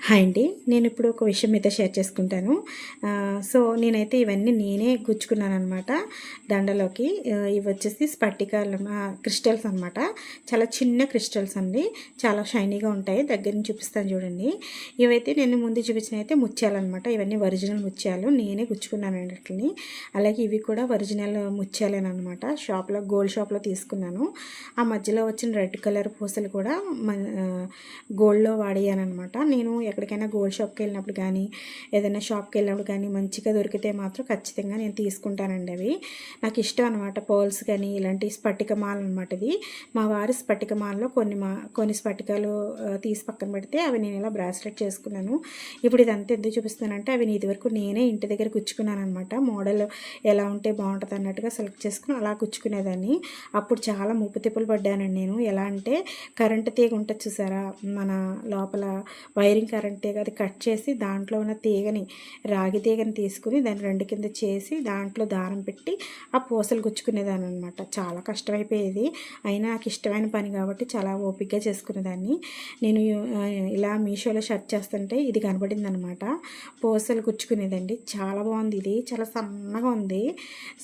Hi అండి. నేను ఇప్పుడు ఒక విషయం మీతో షేర్ చేసుకుంటాను. సో, నేనైతే ఇవన్నీ నేనే గుచ్చుకున్నాననమాట దండలోకి. ఇవి వచ్చేసి స్పటికాలు క్రిస్టల్స్ అనమాట. చాలా చిన్న క్రిస్టల్స్ అండి. చాలా షైనీగా ఉంటాయి. దగ్గర నుంచి చూపిస్తాను చూడండి. ఇవైతే నేను ముందు చూపించినవి అయితే ముత్యాలన్నమాట. ఇవన్నీ ఒరిజినల్ ముత్యాలు. నేనే గుచ్చుకున్నానండి వాటిని. అలాగే ఇవి కూడా ఒరిజినల్ ముత్యాలేనమాట. గోల్డ్ షాప్లో తీసుకున్నాను. ఆ మధ్యలో వచ్చిన రెడ్ కలర్ పూసలు కూడా గోల్డ్లో వాడానమాట. నేను ఎక్కడికైనా గోల్డ్ షాప్కి వెళ్ళినప్పుడు కానీ ఏదైనా షాప్కి వెళ్ళినప్పుడు కానీ మంచిగా దొరికితే మాత్రం ఖచ్చితంగా నేను తీసుకుంటానండి. అవి నాకు ఇష్టం అనమాట. పర్ల్స్ కానీ ఇలాంటి స్ఫటికమాల అనమాట. ఇది మా వారి స్ఫటికమాలలో కొన్ని స్ఫటికాలు తీసి పక్కన పెడితే అవి నేను ఇలా బ్రాస్లెట్ చేసుకున్నాను. ఇప్పుడు ఇదంతా ఎందుకు చూపిస్తానంటే అవి ఇదివరకు నేనే ఇంటి దగ్గర గుచ్చుకున్నాను అనమాట. మోడల్ ఎలా ఉంటే బాగుంటుంది అన్నట్టుగా సెలెక్ట్ చేసుకుని అలా గుచ్చుకునేదాన్ని. అప్పుడు చాలా ముప్పు తిప్పులు పడ్డానండి నేను. ఎలా అంటే కరెంటు తీగ ఉంటుంది చూసారా, మన లోపల వైరింగ్ కరెంట్ తీగ, అది కట్ చేసి దాంట్లో ఉన్న తీగని, రాగి తీగని తీసుకుని దాన్ని రెండు కింద చేసి దాంట్లో దారం పెట్టి ఆ పూసలు గుచ్చుకునేదాన్ని అనమాట. చాలా కష్టమైపోయేది. అయినా నాకు ఇష్టమైన పని కాబట్టి చాలా ఓపికగా చేసుకునేదాన్ని. నేను ఇలా మీషోలో సెర్చ్ చేస్తుంటే ఇది కనబడింది అనమాట. పూసలు గుచ్చుకునేదండి. చాలా బాగుంది. ఇది చాలా సన్నగా ఉంది.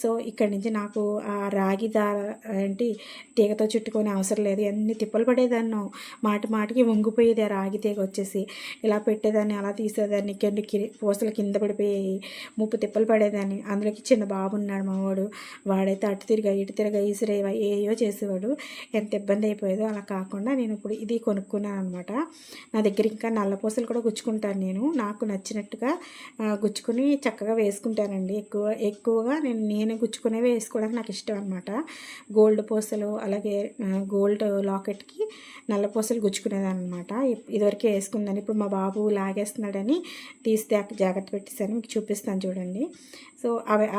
సో ఇక్కడి నుంచి నాకు ఆ రాగి ఏంటి తీగతో చుట్టుకొని అవసరం లేదు. ఎన్ని తిప్పలు పడేదాన్నో. మాటికి వంగిపోయేది ఆ రాగి తీగ వచ్చేసి. ఇలా పెట్టేదాన్ని, అలా తీసేదాన్ని, పూసలు కింద పడిపోయాయి. ముప్పు తిప్పలు పడేదాన్ని. అందులోకి చిన్న బాబు ఉన్నాడు మా వాడు. వాడైతే అటు తిరిగా ఇటు తిరిగా ఈసిరేవా ఏయో చేసేవాడు. ఎంత ఇబ్బంది అయిపోయేదో. అలా కాకుండా నేను ఇప్పుడు ఇది కొనుక్కున్నాను అనమాట. నా దగ్గర ఇంకా నల్ల పూసలు కూడా గుచ్చుకుంటాను నేను. నాకు నచ్చినట్టుగా గుచ్చుకుని చక్కగా వేసుకుంటానండి. ఎక్కువగా నేనే గుచ్చుకునేవి వేసుకోవడానికి నాకు ఇష్టం అనమాట. గోల్డ్ పూసలు అలాగే గోల్డ్ లాకెట్కి నల్ల పూసలు గుచ్చుకునేదాన్ని అనమాట. ఇదివరకే వేసుకుందాన్ని. ఇప్పుడు మా బాబు లాగేస్తున్నాడని తీస్తే జాగ్రత్త పెట్టేసాను. మీకు చూపిస్తాను చూడండి. సో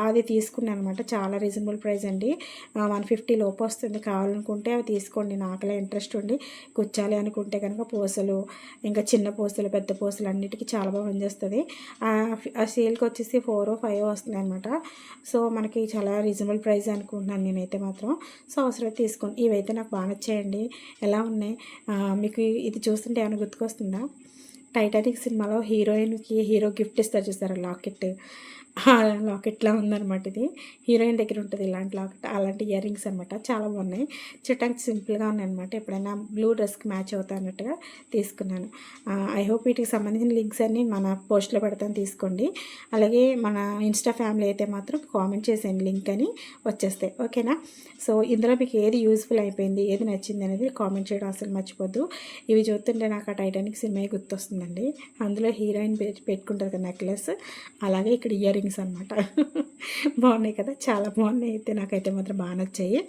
అది తీసుకున్నాను అనమాట. చాలా రీజనబుల్ ప్రైస్ అండి. 150 లోపు వస్తుంది. కావాలనుకుంటే అవి తీసుకోండి. నాకులా ఇంట్రెస్ట్ ఉండి గుచ్చాలి అనుకుంటే కనుక పూసలు, ఇంకా చిన్న పూసలు పెద్ద పూసలు అన్నిటికీ చాలా బాగా పనిచేస్తుంది. ఆ సేల్కి వచ్చేసి 4 or 5 వస్తుంది అనమాట. సో మనకి చాలా రీజనబుల్ ప్రైస్ అనుకుంటున్నాను నేనైతే మాత్రం. సో అవసరమైతే తీసుకోండి. ఇవైతే నాకు బాగా నచ్చాయండి. ఎలా ఉన్నాయి మీకు ఇది చూస్తుంటే ఏమైనా గుర్తుకొస్తుందా? టైటానిక్ సినిమాలో హీరోయిన్కి హీరో గిఫ్ట్ ఇస్తారు చూసారా, లాకెట్. లాకెట్లా ఉందన్నమాట. ఇది హీరోయిన్ దగ్గర ఉంటుంది ఇలాంటి లాకెట్. అలాంటి ఇయర్ రింగ్స్ అనమాట. చాలా బాగున్నాయి. చూడటానికి సింపుల్గా ఉన్నాయి అనమాట. ఎప్పుడైనా బ్లూ డ్రెస్కి మ్యాచ్ అవుతా అన్నట్టుగా తీసుకున్నాను. ఐ హోప్ వీటికి సంబంధించిన లింక్స్ అన్నీ మన పోస్ట్లో పెడతాను, తీసుకోండి. అలాగే మన ఇన్స్టా ఫ్యామిలీ అయితే మాత్రం కామెంట్ చేసేయండి, లింక్ అని వచ్చేస్తాయి. ఓకేనా? సో ఇందులో మీకు ఏది యూస్ఫుల్ అయిపోయింది, ఏది నచ్చింది అనేది కామెంట్ చేయడం అసలు మర్చిపోద్దు. ఇవి చూస్తుంటే నాకు ఆ టైటానిక్ సినిమా గుర్తొస్తుందండి. అందులో హీరోయిన్ పెట్టుకుంటుంది కదా నెక్లెస్, అలాగే ఇక్కడ ఇయర్ రింగ్స్ అనమాట. బాగున్నాయి కదా, చాలా బాగున్నాయి. అయితే నాకైతే మాత్రం బాగా నచ్చాయి.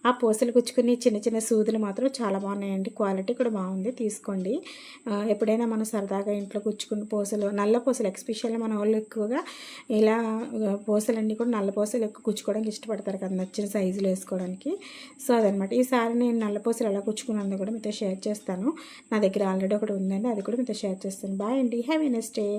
ఆ పూసలు గుచ్చుకుని చిన్న చిన్న సూదులు మాత్రం చాలా బాగున్నాయండి. క్వాలిటీ కూడా బాగుంది, తీసుకోండి. ఎప్పుడైనా మనం సరదాగా ఇంట్లో గుచ్చుకున్న పూసలు, నల్ల పూసలు ఎక్స్పెషల్లీ మన వాళ్ళు ఎక్కువగా ఇలా పూసలన్నీ కూడా నల్ల పూసలు ఎక్కువ గుచ్చుకోవడానికి ఇష్టపడతారు కదా, నచ్చిన సైజులు వేసుకోవడానికి. సో అదనమాట. ఈసారి నేను నల్ల పూసలు ఎలా గుచ్చుకున్నాను కూడా మీతో షేర్ చేస్తాను. నా దగ్గర ఆల్రెడీ ఒకటి ఉందండి, అది కూడా మీతో షేర్ చేస్తాను. బాయ్ అండి. Have a nice day.